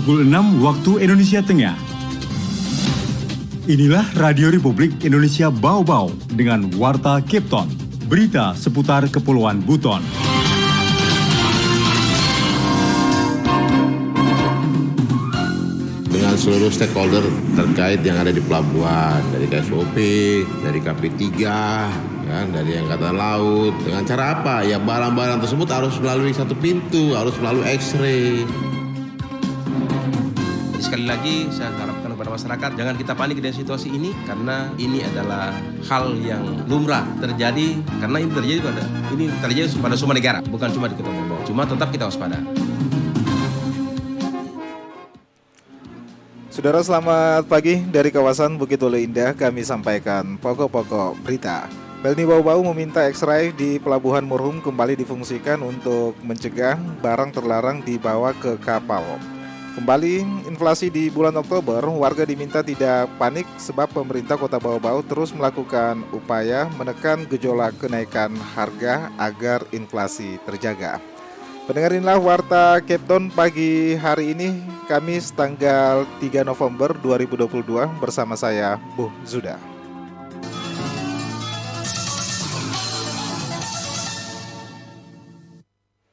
pukul 6 waktu Indonesia Tengah. Inilah Radio Republik Indonesia Bau-Bau dengan Warta Kepton, berita seputar Kepulauan Buton. Dengan seluruh stakeholder terkait yang ada di pelabuhan, dari KSOP, dari KP3, kan, dari Angkatan Laut. Dengan cara apa? Ya barang-barang tersebut harus melalui satu pintu, harus melalui X-ray. Sekali lagi saya harapkan kepada masyarakat jangan kita panik dengan situasi ini karena ini adalah hal yang lumrah terjadi karena ini terjadi pada semua negara, bukan cuma di Kota Bau-Bau. Cuma tetap kita waspada. Saudara, selamat pagi dari kawasan Bukit Hulu Indah. Kami sampaikan pokok-pokok berita. Pelni Bau-Bau meminta X-ray di Pelabuhan Murhum kembali difungsikan untuk mencegah barang terlarang dibawa ke kapal. Kembali inflasi di bulan Oktober, warga diminta tidak panik sebab pemerintah Kota Bau-Bau terus melakukan upaya menekan gejolak kenaikan harga agar inflasi terjaga. Pendengarinlah Warta Kepton pagi hari ini, Kamis tanggal 3 November 2022 bersama saya, Bu Zuda.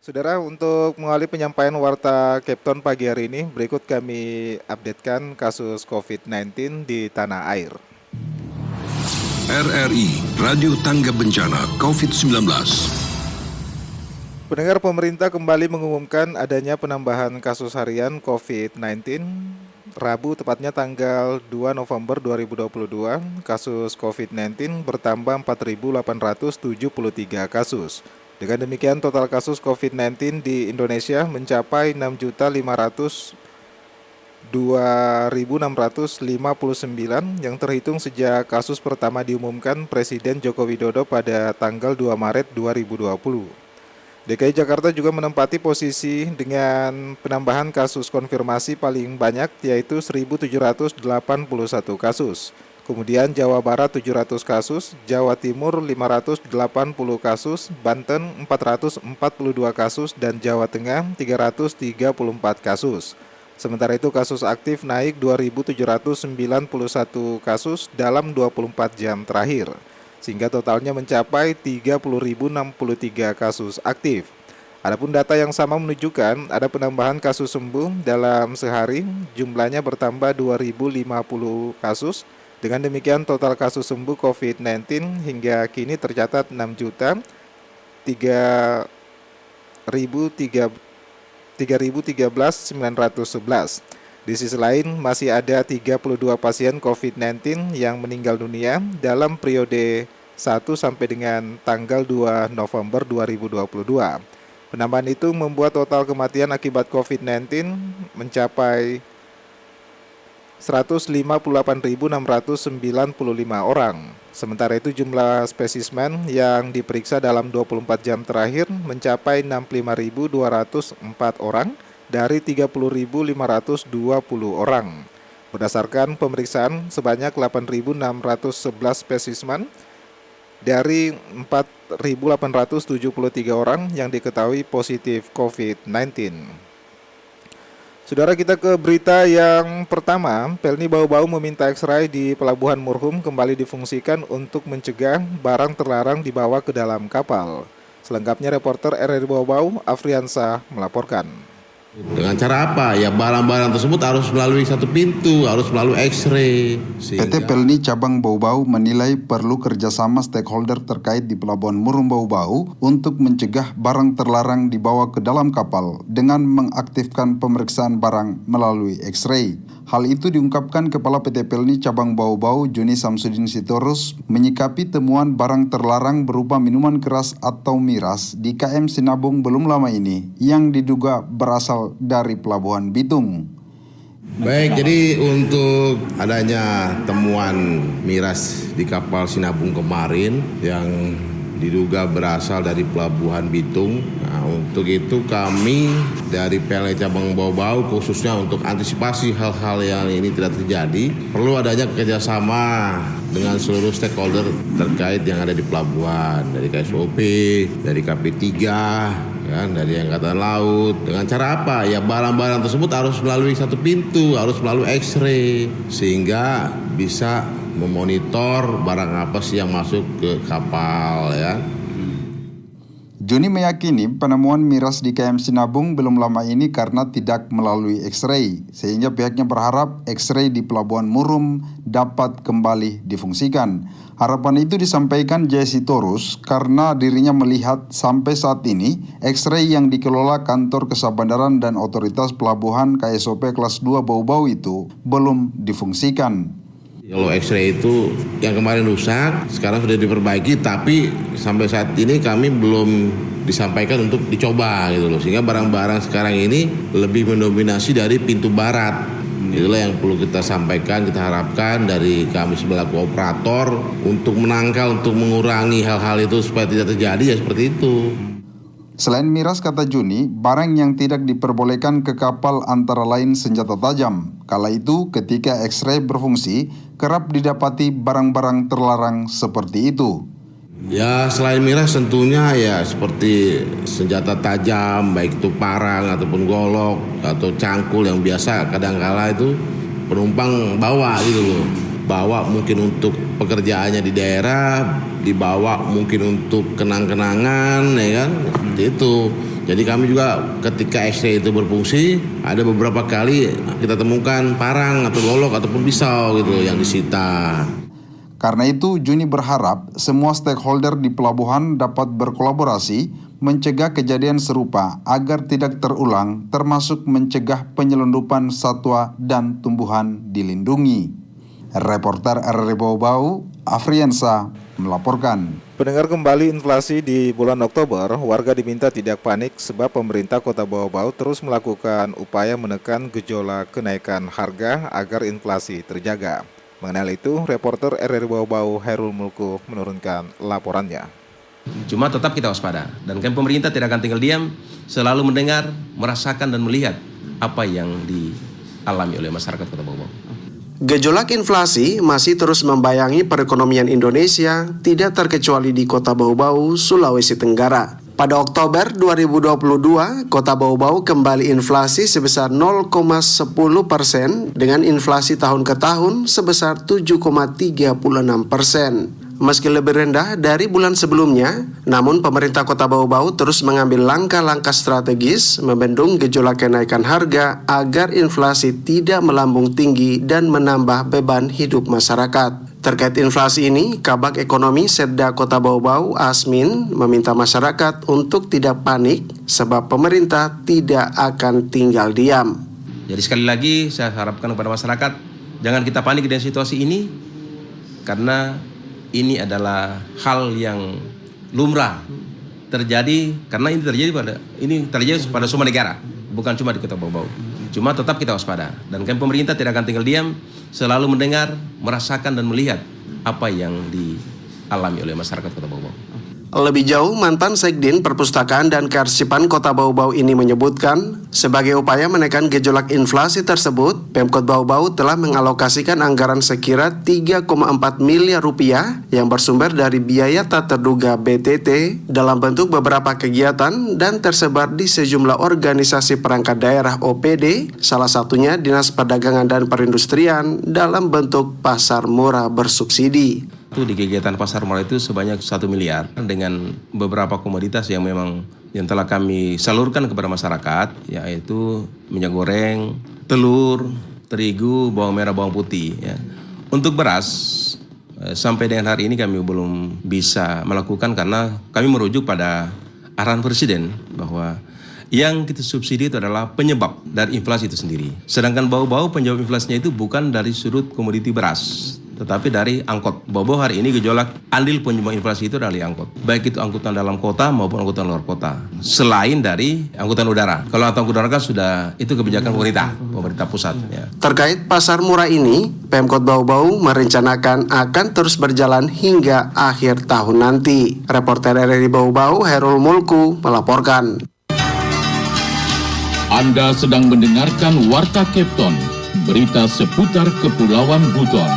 Saudara, untuk mengawali penyampaian Warta Kepton pagi hari ini, berikut kami updatekan kasus COVID-19 di tanah air. RRI, Radio Tangga Bencana COVID-19. Pendengar, pemerintah kembali mengumumkan adanya penambahan kasus harian COVID-19. Rabu, tepatnya tanggal 2 November 2022, kasus COVID-19 bertambah 4.873 kasus. Dengan demikian, total kasus COVID-19 di Indonesia mencapai 6.502.659 yang terhitung sejak kasus pertama diumumkan Presiden Joko Widodo pada tanggal 2 Maret 2020. DKI Jakarta juga menempati posisi dengan penambahan kasus konfirmasi paling banyak, yaitu 1.781 kasus. Kemudian Jawa Barat 700 kasus, Jawa Timur 580 kasus, Banten 442 kasus, dan Jawa Tengah 334 kasus. Sementara itu kasus aktif naik 2.791 kasus dalam 24 jam terakhir, sehingga totalnya mencapai 30.063 kasus aktif. Adapun data yang sama menunjukkan ada penambahan kasus sembuh dalam sehari, jumlahnya bertambah 2.050 kasus. Dengan demikian total kasus sembuh COVID-19 hingga kini tercatat 6.013.911. Di sisi lain masih ada 32 pasien COVID-19 yang meninggal dunia dalam periode 1 sampai dengan tanggal 2 November 2022. Penambahan itu membuat total kematian akibat COVID-19 mencapai 158.695 orang. Sementara itu jumlah spesimen yang diperiksa dalam 24 jam terakhir mencapai 65.204 orang dari 30.520 orang. Berdasarkan pemeriksaan sebanyak 8.611 spesimen dari 4.873 orang yang diketahui positif COVID-19. Saudara, kita ke berita yang pertama. Pelni Bau-Bau meminta X-ray di Pelabuhan Murhum kembali difungsikan untuk mencegah barang terlarang dibawa ke dalam kapal. Selengkapnya reporter RRI Bau-Bau, Afriansah melaporkan. Dengan cara apa? Ya barang-barang tersebut harus melalui satu pintu, harus melalui X-ray. PT Pelni Cabang Bau-Bau menilai perlu kerjasama stakeholder terkait di Pelabuhan Murhum Bau-Bau untuk mencegah barang terlarang dibawa ke dalam kapal dengan mengaktifkan pemeriksaan barang melalui X-ray. Hal itu diungkapkan Kepala PT Pelni Cabang Bau-Bau Joni Samsudin Sitorus menyikapi temuan barang terlarang berupa minuman keras atau miras di KM Sinabung belum lama ini yang diduga berasal dari Pelabuhan Bitung. Baik, jadi untuk adanya temuan miras di kapal Sinabung kemarin yang diduga berasal dari Pelabuhan Bitung. Nah, untuk itu kami dari PLN Cabang Bau-Bau khususnya untuk antisipasi hal-hal yang ini tidak terjadi, perlu adanya kerjasama dengan seluruh stakeholder terkait yang ada di pelabuhan, dari KSOP, dari KP3, kan, dari Angkatan Laut. Dengan cara apa? Ya barang-barang tersebut harus melalui satu pintu, harus melalui X-ray, sehingga bisa memonitor barang apa sih yang masuk ke kapal ya. Joni meyakini penemuan miras di KM Sinabung belum lama ini karena tidak melalui X-ray, sehingga pihaknya berharap X-ray di Pelabuhan Murum dapat kembali difungsikan. Harapan itu disampaikan Jesse Torus karena dirinya melihat sampai saat ini X-ray yang dikelola Kantor Kesabandaran dan Otoritas Pelabuhan KSOP kelas 2 Bau-Bau itu belum difungsikan. Kalau X-ray itu yang kemarin rusak, sekarang sudah diperbaiki, tapi sampai saat ini kami belum disampaikan untuk dicoba gitu loh. Sehingga barang-barang sekarang ini lebih mendominasi dari pintu barat. Itulah yang perlu kita sampaikan, kita harapkan dari kami sebagai operator untuk menangkal, untuk mengurangi hal-hal itu supaya tidak terjadi ya seperti itu. Selain miras, kata Juni, barang yang tidak diperbolehkan ke kapal antara lain senjata tajam. Kala itu, ketika X-ray berfungsi, kerap didapati barang-barang terlarang seperti itu. Ya selain miras tentunya ya seperti senjata tajam, baik itu parang ataupun golok atau cangkul yang biasa kadang-kala itu penumpang bawa gitu loh. Bawa mungkin untuk pekerjaannya di daerah, dibawa mungkin untuk kenang-kenangan ya kan, seperti itu. Jadi kami juga ketika X-ray itu berfungsi, ada beberapa kali kita temukan parang atau golok ataupun pisau gitu yang disita. Karena itu, Juni berharap semua stakeholder di pelabuhan dapat berkolaborasi mencegah kejadian serupa agar tidak terulang, termasuk mencegah penyelundupan satwa dan tumbuhan dilindungi. Reporter RRI Bau-Bau, Afriansa, melaporkan. Pendengar, kembali inflasi di bulan Oktober, warga diminta tidak panik sebab pemerintah Kota Bau-Bau terus melakukan upaya menekan gejolak kenaikan harga agar inflasi terjaga. Mengenai itu, reporter RRI Bau-Bau Hairul Mulku menurunkan laporannya. Cuma tetap kita waspada, dan kan pemerintah tidak akan tinggal diam, selalu mendengar, merasakan dan melihat apa yang dialami oleh masyarakat Kota Bau-Bau. Gejolak inflasi masih terus membayangi perekonomian Indonesia, tidak terkecuali di Kota Bau-Bau, Sulawesi Tenggara. Pada Oktober 2022, Kota Bau-Bau kembali inflasi sebesar 0,10% dengan inflasi tahun ke tahun sebesar 7,36%. Meski lebih rendah dari bulan sebelumnya, namun pemerintah Kota Bau-Bau terus mengambil langkah-langkah strategis membendung gejolak kenaikan harga agar inflasi tidak melambung tinggi dan menambah beban hidup masyarakat. Terkait inflasi ini, Kabag Ekonomi Setda Kota Bau-Bau, Asmin, meminta masyarakat untuk tidak panik sebab pemerintah tidak akan tinggal diam. Jadi sekali lagi saya harapkan kepada masyarakat, jangan kita panik dengan situasi ini, karena ini adalah hal yang lumrah terjadi, karena ini terjadi pada semua negara, bukan cuma di Kota Bau-Bau. Cuma tetap kita waspada, dan kan pemerintah tidak akan tinggal diam, selalu mendengar, merasakan dan melihat apa yang dialami oleh masyarakat Kota Bau-Bau. Lebih jauh, mantan Sekdin Perpustakaan dan Kearsipan Kota Bau-Bau ini menyebutkan, sebagai upaya menekan gejolak inflasi tersebut, Pemkot Bau-Bau telah mengalokasikan anggaran sekira 3,4 miliar rupiah yang bersumber dari biaya tak terduga BTT dalam bentuk beberapa kegiatan dan tersebar di sejumlah organisasi perangkat daerah OPD, salah satunya Dinas Perdagangan dan Perindustrian dalam bentuk pasar murah bersubsidi. Itu di kegiatan pasar murah itu sebanyak 1 miliar dengan beberapa komoditas yang memang yang telah kami salurkan kepada masyarakat, yaitu minyak goreng, telur, terigu, bawang merah, bawang putih. Ya. Untuk beras, sampai dengan hari ini kami belum bisa melakukan karena kami merujuk pada arahan Presiden bahwa yang kita subsidi itu adalah penyebab dari inflasi itu sendiri. Sedangkan Bau-Bau penyebab inflasinya itu bukan dari sudut komoditi beras, tetapi dari angkot. Bau-Bau hari ini gejolak andil penyumbang inflasi itu dari angkot. Baik itu angkutan dalam kota maupun angkutan luar kota. Selain dari angkutan udara. Kalau angkutan udara kan sudah itu kebijakan pemerintah pusat. Ya. Terkait pasar murah ini, Pemkot Bau-Bau merencanakan akan terus berjalan hingga akhir tahun nanti. Reporter RRI Bau-Bau Hairul Mulku melaporkan. Anda sedang mendengarkan Warta Kepton, berita seputar Kepulauan Buton.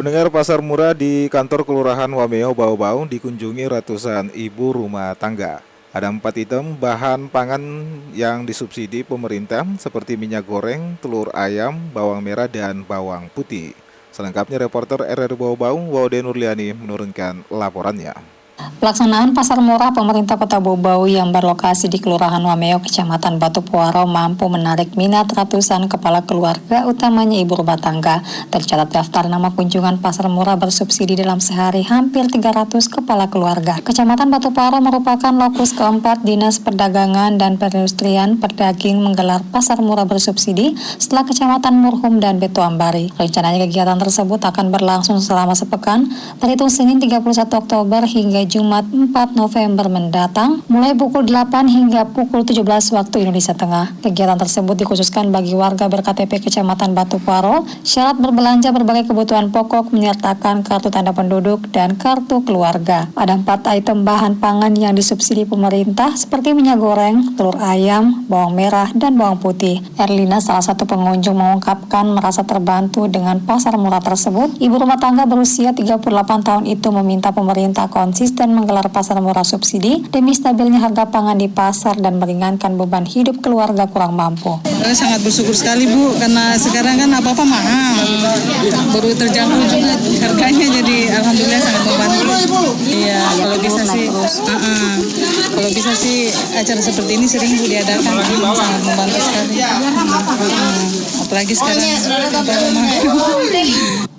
Pendengar, pasar murah di kantor Kelurahan Wameo Bau-Bau dikunjungi ratusan ibu rumah tangga. Ada 4 item bahan pangan yang disubsidi pemerintah seperti minyak goreng, telur ayam, bawang merah, dan bawang putih. Selengkapnya reporter RRI Bau-Bau, Waude Nurliani menurunkan laporannya. Pelaksanaan pasar murah pemerintah Kota Bau-Bau yang berlokasi di Kelurahan Wameo, Kecamatan Batu Puaro mampu menarik minat ratusan kepala keluarga, utamanya ibu rumah tangga. Tercatat daftar nama kunjungan pasar murah bersubsidi dalam sehari hampir 300 kepala keluarga. Kecamatan Batu Puaro merupakan lokus keempat Dinas Perdagangan dan Perindustrian Perdaging menggelar pasar murah bersubsidi setelah Kecamatan Murhum dan Beto Ambari. Rencananya kegiatan tersebut akan berlangsung selama sepekan, terhitung Senin 31 Oktober hingga Jumat 4 November mendatang, mulai pukul 8 hingga pukul 17 waktu Indonesia Tengah. Kegiatan tersebut dikhususkan bagi warga ber-KTP Kecamatan Batu Puaro. Syarat berbelanja berbagai kebutuhan pokok menyertakan kartu tanda penduduk dan kartu keluarga. Ada 4 item bahan pangan yang disubsidi pemerintah seperti minyak goreng, telur ayam, bawang merah, dan bawang putih. Erlina, salah satu pengunjung, mengungkapkan merasa terbantu dengan pasar murah tersebut. Ibu rumah tangga berusia 38 tahun itu meminta pemerintah konsisten menggelar pasar murah subsidi demi stabilnya harga pangan di pasar dan meringankan beban hidup keluarga kurang mampu. Sangat bersyukur sekali Bu, karena sekarang kan apa-apa mahal, baru terjangkau juga harganya, jadi alhamdulillah sangat membantu. Iya, kalau bisa sih acara seperti ini sering Bu diadakan, sangat membantu sekali. Apalagi sekarang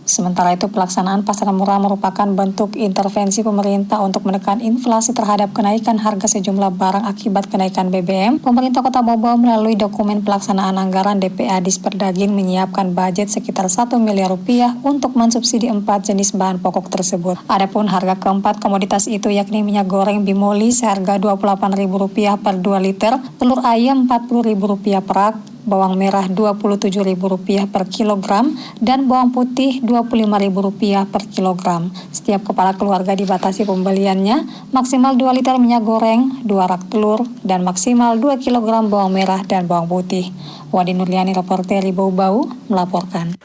Sementara itu, pelaksanaan pasar murah merupakan bentuk intervensi pemerintah untuk menekan inflasi terhadap kenaikan harga sejumlah barang akibat kenaikan BBM. Pemerintah Kota Bau-Bau melalui dokumen pelaksanaan anggaran DPA Disperdagin menyiapkan budget sekitar 1 miliar rupiah untuk mensubsidi 4 jenis bahan pokok tersebut. Adapun harga keempat komoditas itu yakni minyak goreng Bimoli seharga Rp28.000 per 2 liter, telur ayam Rp40.000 per rak, bawang merah Rp27.000 per kilogram, dan bawang putih Rp25.000 per kilogram. Setiap kepala keluarga dibatasi pembeliannya maksimal 2 liter minyak goreng, 2 rak telur, dan maksimal 2 kilogram bawang merah dan bawang putih. Wadi Nurliani, reporter Bau-Bau, melaporkan.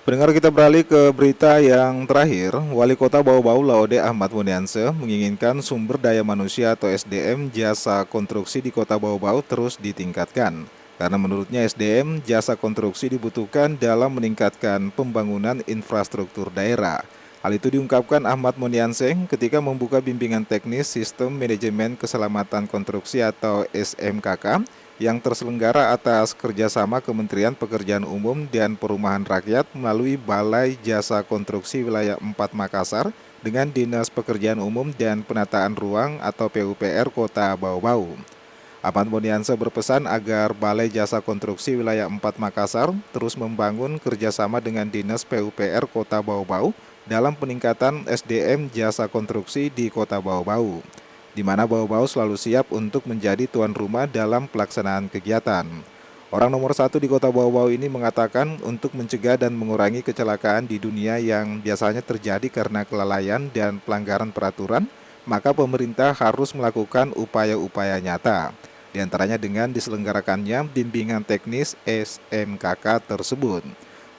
Pendengar, kita beralih ke berita yang terakhir. Wali Kota Bau-Bau Laode Ahmad Muniansyah menginginkan sumber daya manusia atau SDM jasa konstruksi di Kota Bau-Bau terus ditingkatkan. Karena menurutnya SDM jasa konstruksi dibutuhkan dalam meningkatkan pembangunan infrastruktur daerah. Hal itu diungkapkan Ahmad Muniansyah ketika membuka bimbingan teknis Sistem Manajemen Keselamatan Konstruksi atau SMKK yang terselenggara atas kerjasama Kementerian Pekerjaan Umum dan Perumahan Rakyat melalui Balai Jasa Konstruksi Wilayah 4 Makassar dengan Dinas Pekerjaan Umum dan Penataan Ruang atau PUPR Kota Bau-Bau. Ahmad Muniansyah berpesan agar Balai Jasa Konstruksi Wilayah 4 Makassar terus membangun kerjasama dengan Dinas PUPR Kota Bau-Bau dalam peningkatan SDM jasa konstruksi di Kota Bau-Bau, di mana Bau-Bau selalu siap untuk menjadi tuan rumah dalam pelaksanaan kegiatan. Orang nomor 1 di Kota Bau-Bau ini mengatakan untuk mencegah dan mengurangi kecelakaan di dunia yang biasanya terjadi karena kelalaian dan pelanggaran peraturan, maka pemerintah harus melakukan upaya-upaya nyata. Di antaranya dengan diselenggarakannya bimbingan teknis SMKK tersebut.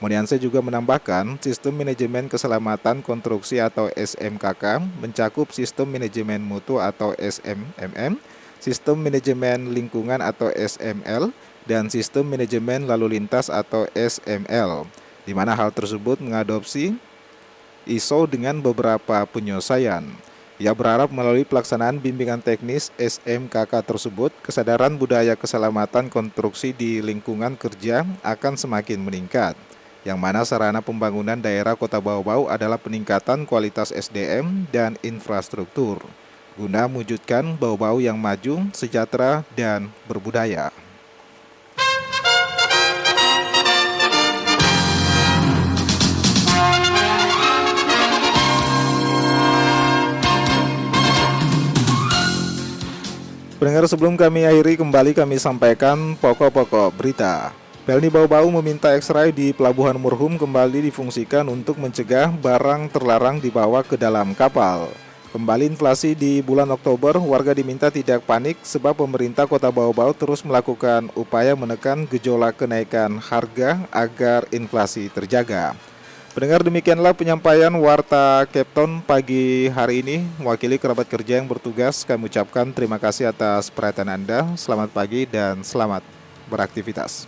Muniansyah juga menambahkan Sistem Manajemen Keselamatan Konstruksi atau SMKK mencakup Sistem Manajemen Mutu atau SMMM, Sistem Manajemen Lingkungan atau SML, dan Sistem Manajemen Lalu Lintas atau SML, di mana hal tersebut mengadopsi ISO dengan beberapa penyelesaian. Ia berharap melalui pelaksanaan bimbingan teknis SMKK tersebut, kesadaran budaya keselamatan konstruksi di lingkungan kerja akan semakin meningkat, yang mana sarana pembangunan daerah Kota Bau-Bau adalah peningkatan kualitas SDM dan infrastruktur, guna mewujudkan Bau-Bau yang maju, sejahtera, dan berbudaya. Pendengar, sebelum kami akhiri, kembali kami sampaikan pokok-pokok berita. Pelni Bau-Bau meminta X-Ray di Pelabuhan Murhum kembali difungsikan untuk mencegah barang terlarang dibawa ke dalam kapal. Kembali inflasi di bulan Oktober, warga diminta tidak panik sebab pemerintah Kota Bau-Bau terus melakukan upaya menekan gejolak kenaikan harga agar inflasi terjaga. Pendengar, demikianlah penyampaian Warta Kepton pagi hari ini. Mewakili kerabat kerja yang bertugas, kami ucapkan terima kasih atas perhatian Anda. Selamat pagi dan selamat beraktivitas.